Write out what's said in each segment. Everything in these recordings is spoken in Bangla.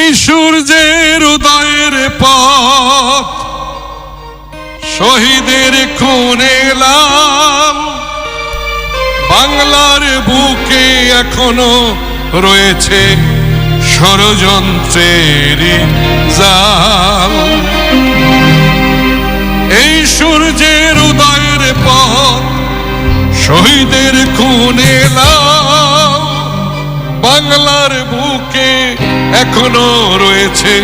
এই সূর্যের উদয়ের পথ শহীদের খুনে লাল, বাংলার বুকে এখনো রয়েছে ষড়যন্ত্রের জাল। এই সূর্যের উদয়ের পথ শহীদের খুনে লাল, বাংলার বুকে এখনো রয়েছে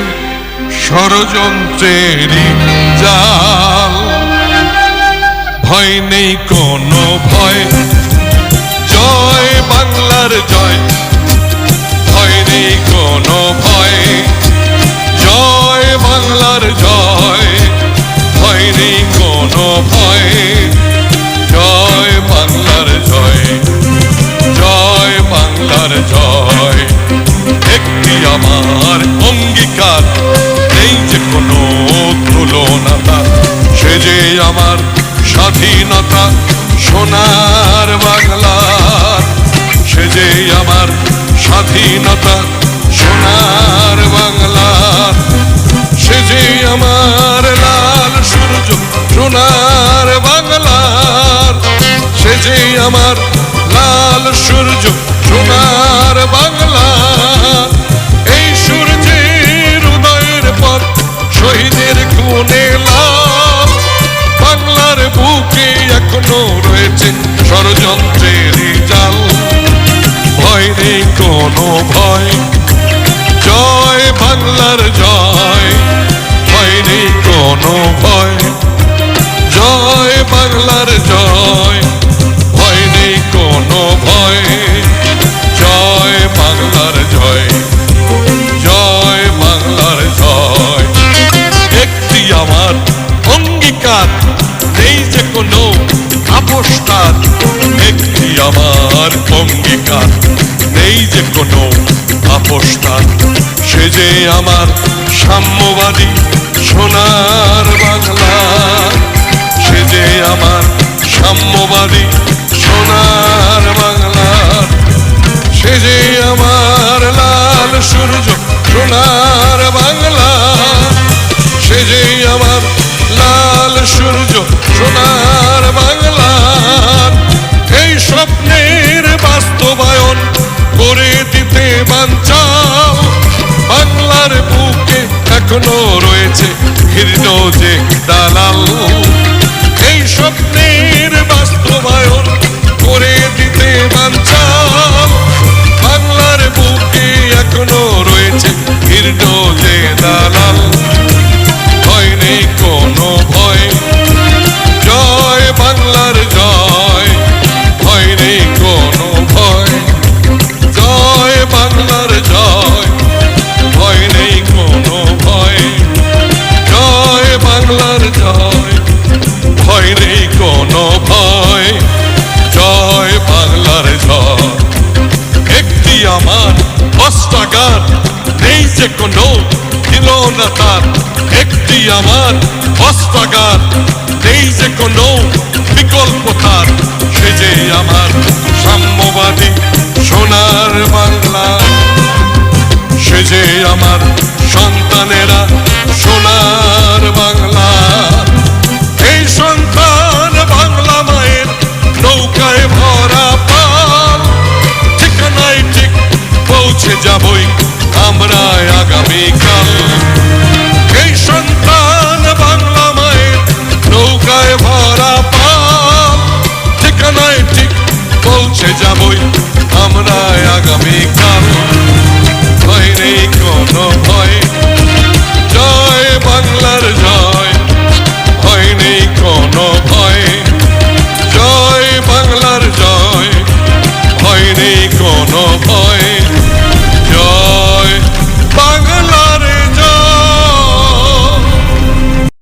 ষড়যন্ত্রের জাল। ভয় নেই কোনো ভয়, জয় বাংলার জয়। ভয় নেই কোনো ভয়, জয় বাংলার জয়। ভয় নেই কোনো ভয়, জয় বাংলার জয়। জয় বাংলার জয়। একটি আমার অঙ্গীকার, নেই যে কোনো তুলনা, সে যে আমার স্বাধীনতা সোনার বাংলার। সে যে আমার স্বাধীনতা সোনার বাংলার। সে যে আমার লাল সূর্য সোনার বাংলার। সে যে আমার লাল সূর্য সোনার বাংলার। এই সূর্যের উদয়ের পর শহীদের খুনে লাল, বাংলার বুকে এখনো রয়েছে ষড়যন্ত্রের জাল। ভয় নেই কোনো ভয়, জয় বাংলার জয়। ভয় নেই কোনো ভয়, জয় বাংলার জয়। ভয় নেই কোনো ভয়, জয় বাংলার জয়। জয় বাংলার জয়। একটি আমার অঙ্গীকার, নেই যে কোনো আপোষকার। একটি আমার অঙ্গীকার, নেই যে কোনো আপোষকার। সে যে আমার সাম্যবাদী সোনার বাংলা। সে যে আমার সাম্যবাদী সোনার বাংলা। সে যে আমার লাল সূর্য সোনার বাংলা। সে যে আমার লাল সূর্য সোনার বাংলা। এই স্বপ্নের বাস্তবায়ন করে দিতে বাঞ্চাল, বাংলার বুকে এখনো রয়েছে ঘৃণ যে দালাল। এই স্বপ্নের বাস্তবায়ন করে দিতে বাঞ্চাল, বাংলার বুকে এখনো রয়েছে ঘৃণ যে দালাল। ভয় নেই কোনো ভয়, জয় বাংলার জয়। ভয় নেই কোনো ভয়, জয় বাংলার জয়। ভয় নেই কোনো ভয়, জয় বাংলার জয়। ভয় নেই কোনো ভয়, জয় বাংলার জয়। একটি আমার অস্ত্রাগার, নেই যে কোনো খিলনাতার। একটি আমার অস্ত্রাগার, নেই যে কোনো বিকল্প তার। সে যে আমার সাম্যবাদী সোনার বাংলা। সে যে আমার সন্তানেরা সোনার বাংলা। এই সন্তান বাংলা মায়ের নৌকায় ভরা পাল। ঠিকানায় ঠিক পৌঁছে যাবই আমরা আগামীকাল। এই সন্তান বাংলা মায়ের নৌকায় ভরা পাল। ঠিকানায় ঠিক পৌঁছে যাবই আমরা আগামী